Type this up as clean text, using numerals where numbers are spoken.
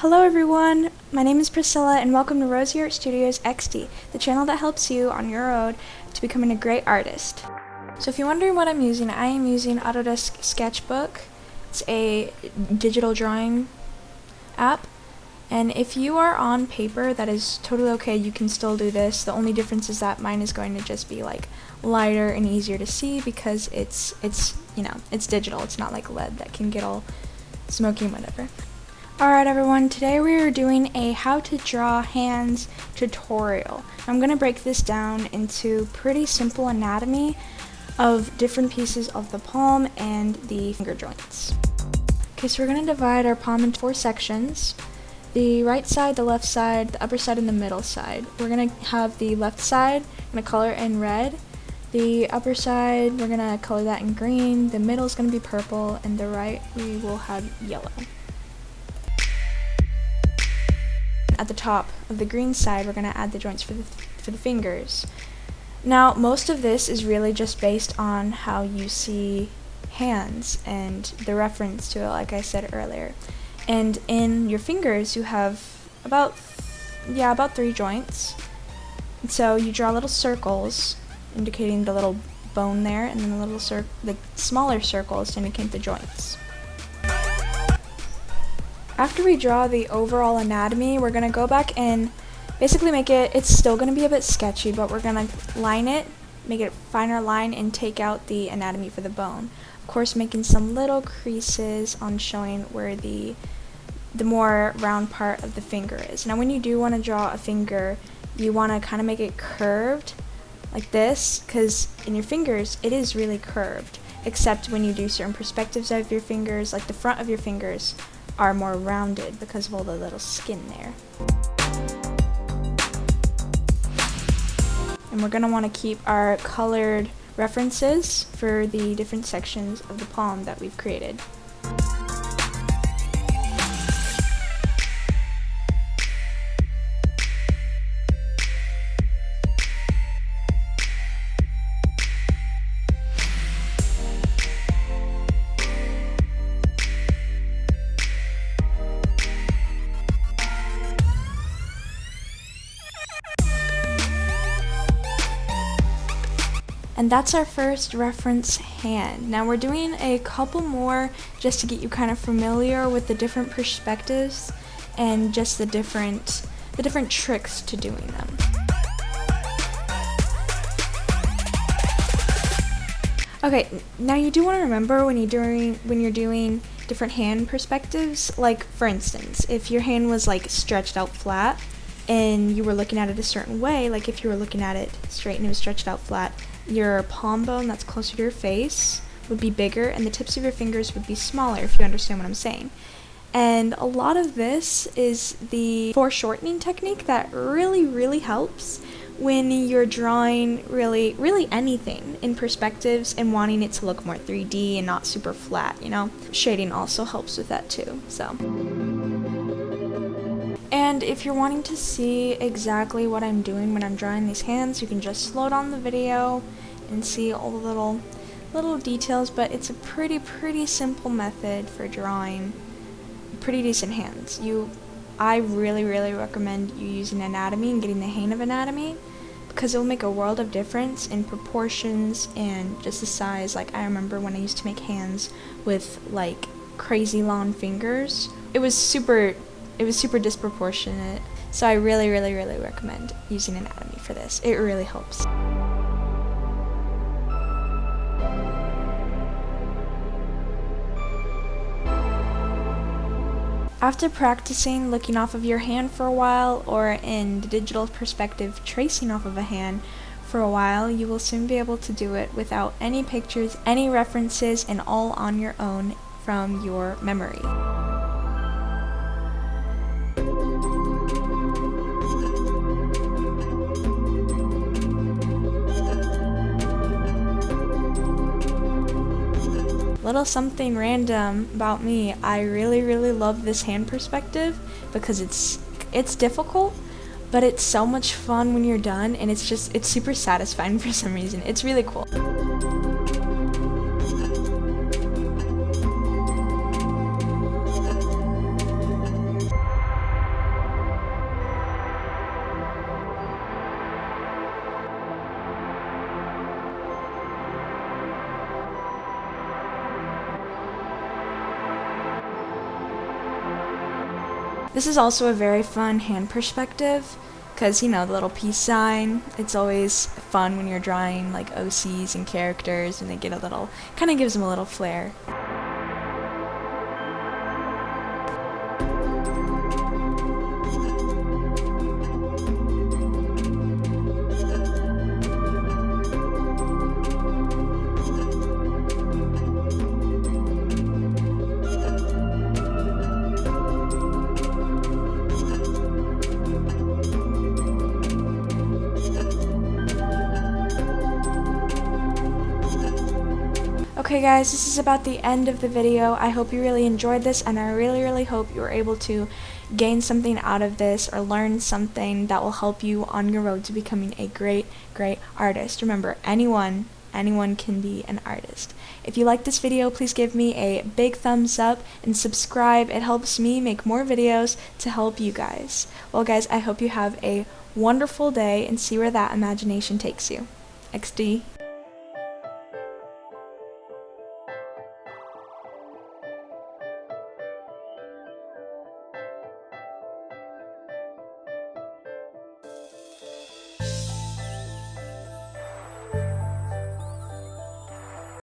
Hello everyone, my name is Priscilla and welcome to RosieArtStudiosXD, the channel that helps you on your road to becoming a great artist. So if you're wondering what I'm using, I am using Autodesk Sketchbook. It's a digital drawing app, and if you are on paper, that is totally okay, you can still do this. The only difference is that mine is going to just be like lighter and easier to see because it's digital. It's not like LED that can get all smoky and whatever. Alright everyone, today we are doing a how to draw hands tutorial. I'm going to break this down into pretty simple anatomy of different pieces of the palm and the finger joints. Okay, so we're going to divide our palm into 4 sections. The right side, the left side, the upper side, and the middle side. We're going to have the left side, I'm going to color it in red. The upper side, we're going to color that in green. The middle is going to be purple, and the right, we will have yellow. At the top of the green side, we're going to add the joints for the fingers. Now, most of this is really just based on how you see hands and the reference to it, like I said earlier. And in your fingers, you have about 3 joints. And so you draw little circles, indicating the little bone there, and then the smaller circles to indicate the joints. After we draw the overall anatomy, we're going to go back and basically it's still going to be a bit sketchy, but we're going to line it, make it a finer line, and take out the anatomy for the bone. Of course, making some little creases on showing where the more round part of the finger is. Now, when you do want to draw a finger, you want to kind of make it curved like this, because in your fingers, it is really curved, except when you do certain perspectives of your fingers, like the front of your fingers are more rounded because of all the little skin there. And we're going to want to keep our colored references for the different sections of the palm that we've created. And that's our first reference hand. Now we're doing a couple more just to get you kind of familiar with the different perspectives and just the different tricks to doing them. Okay, now you do want to remember when you're doing different hand perspectives, like for instance, if your hand was like stretched out flat and you were looking at it a certain way, like if you were looking at it straight and it was stretched out flat, your palm bone that's closer to your face would be bigger and the tips of your fingers would be smaller, if you understand what I'm saying. And a lot of this is the foreshortening technique that really helps when you're drawing really anything in perspectives and wanting it to look more 3D and not super flat, you know? Shading also helps with that too, so. And if you're wanting to see exactly what I'm doing when I'm drawing these hands, you can just slow down the video and see all the little details, but it's a pretty simple method for drawing pretty decent hands. I really recommend you using anatomy and getting the hang of anatomy, because it will make a world of difference in proportions and just the size. Like, I remember when I used to make hands with like crazy long fingers, it was super disproportionate. So I really recommend using anatomy for this. It really helps. After practicing looking off of your hand for a while, or in the digital perspective tracing off of a hand for a while, you will soon be able to do it without any pictures, any references, and all on your own from your memory. Little something random about me, I really love this hand perspective because it's difficult, but it's so much fun when you're done, and it's super satisfying for some reason. It's really cool. This is also a very fun hand perspective, because, you know, the little peace sign, it's always fun when you're drawing like OCs and characters and they get a little, kind of gives them a little flair. Okay guys, this is about the end of the video. I hope you really enjoyed this, and I really hope you were able to gain something out of this or learn something that will help you on your road to becoming a great artist. Remember, anyone can be an artist. If you like this video, please give me a big thumbs up and subscribe. It helps me make more videos to help you guys. Well guys, I hope you have a wonderful day and see where that imagination takes you. XD.